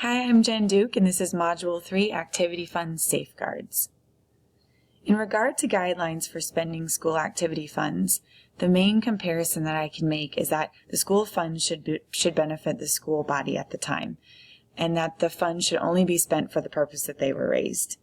Hi, I'm Jen Duke, and this is Module 3, Activity Funds Safeguards. In regard to guidelines for spending school activity funds, the main comparison that I can make is that the school funds should benefit the school body at the time, and that the funds should only be spent for the purpose that they were raised.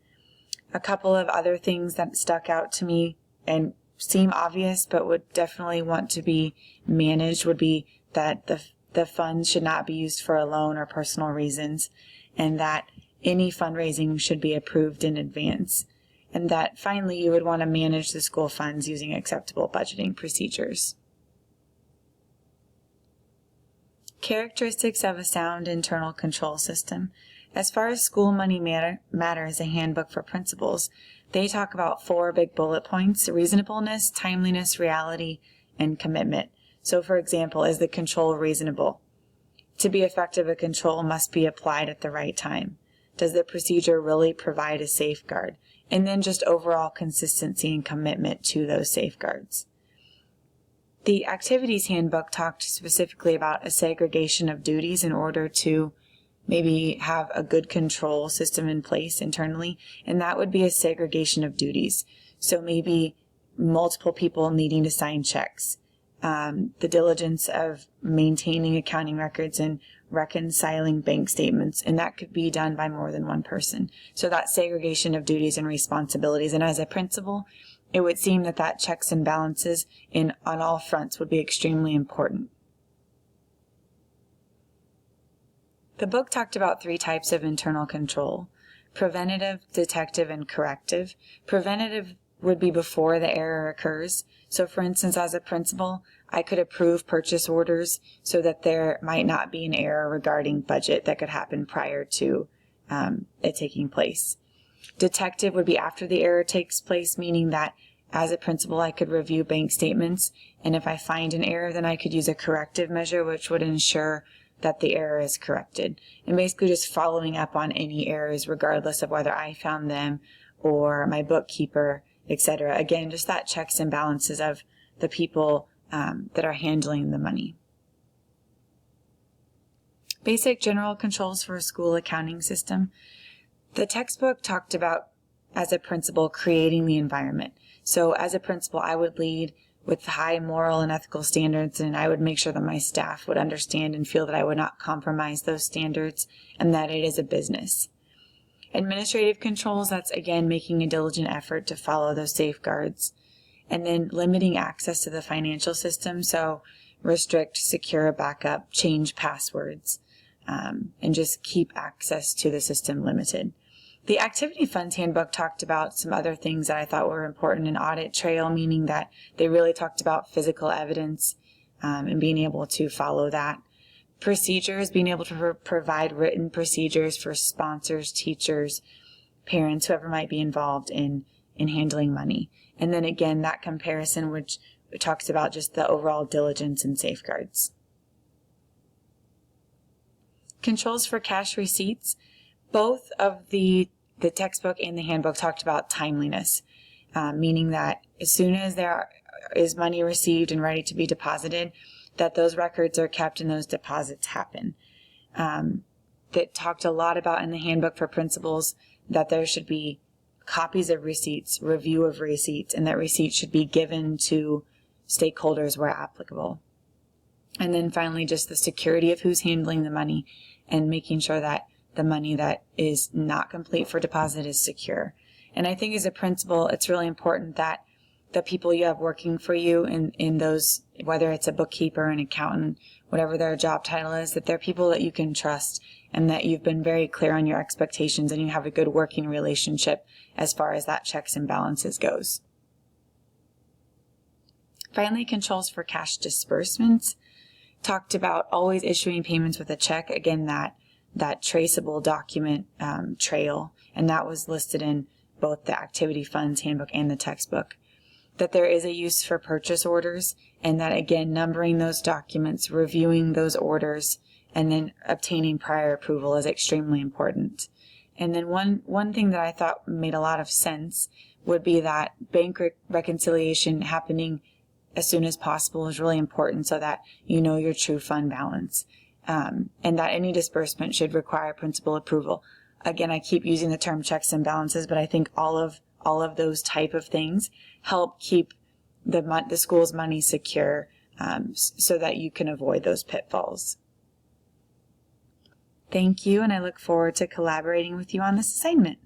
A couple of other things that stuck out to me and seem obvious but would definitely want to be managed would be that the funds should not be used for a loan or personal reasons, and that any fundraising should be approved in advance, and that finally you would want to manage the school funds using acceptable budgeting procedures. Characteristics of a sound internal control system. As far as school money matters, a handbook for principals, they talk about 4 big bullet points: reasonableness, timeliness, reality, and commitment. So, for example, is the control reasonable? To be effective, a control must be applied at the right time. Does the procedure really provide a safeguard? And then just overall consistency and commitment to those safeguards. The activities handbook talked specifically about a segregation of duties in order to maybe have a good control system in place internally, and that would be a segregation of duties. So maybe multiple people needing to sign checks. The diligence of maintaining accounting records and reconciling bank statements, and that could be done by more than one person. So that segregation of duties and responsibilities, and as a principal, it would seem that checks and balances on all fronts would be extremely important. The book talked about 3 types of internal control: preventative, detective, and corrective. Preventative would be before the error occurs. So for instance, as a principal, I could approve purchase orders so that there might not be an error regarding budget that could happen prior to it taking place. Detective would be after the error takes place, meaning that as a principal, I could review bank statements, and if I find an error, then I could use a corrective measure, which would ensure that the error is corrected. And basically just following up on any errors, regardless of whether I found them or my bookkeeper, etc. Again, just that checks and balances of the people that are handling the money. Basic general controls for a school accounting system. The textbook talked about, as a principal, creating the environment. So as a principal, I would lead with high moral and ethical standards, and I would make sure that my staff would understand and feel that I would not compromise those standards and that it is a business. Administrative controls, that's again making a diligent effort to follow those safeguards. And then limiting access to the financial system, so restrict, secure, backup, change passwords, and just keep access to the system limited. The Activity Funds Handbook talked about some other things that I thought were important: an audit trail, meaning that they really talked about physical evidence and being able to follow that. Procedures, being able to provide written procedures for sponsors, teachers, parents, whoever might be involved in handling money. And then again, that comparison, which talks about just the overall diligence and safeguards. Controls for cash receipts. Both of the textbook and the handbook talked about timeliness, meaning that as soon as there is money received and ready to be deposited, that those records are kept and those deposits happen. That talked a lot about in the handbook for principals that there should be copies of receipts, review of receipts, and that receipts should be given to stakeholders where applicable. And then finally, just the security of who's handling the money and making sure that the money that is not complete for deposit is secure. And I think as a principal, it's really important that the people you have working for you in those, whether it's a bookkeeper, an accountant, whatever their job title is, that they're people that you can trust and that you've been very clear on your expectations and you have a good working relationship as far as that checks and balances goes. Finally, controls for cash disbursements. Talked about always issuing payments with a check. Again, that traceable document trail, and that was listed in both the Activity Funds Handbook and the textbook. That there is a use for purchase orders, and that again, numbering those documents, reviewing those orders, and then obtaining prior approval is extremely important. And then one thing that I thought made a lot of sense would be that bank reconciliation happening as soon as possible is really important so that you know your true fund balance. and that any disbursement should require principal approval. Again, I keep using the term checks and balances, but I think all of those type of things help keep the school's money secure, so that you can avoid those pitfalls. Thank you, and I look forward to collaborating with you on this assignment.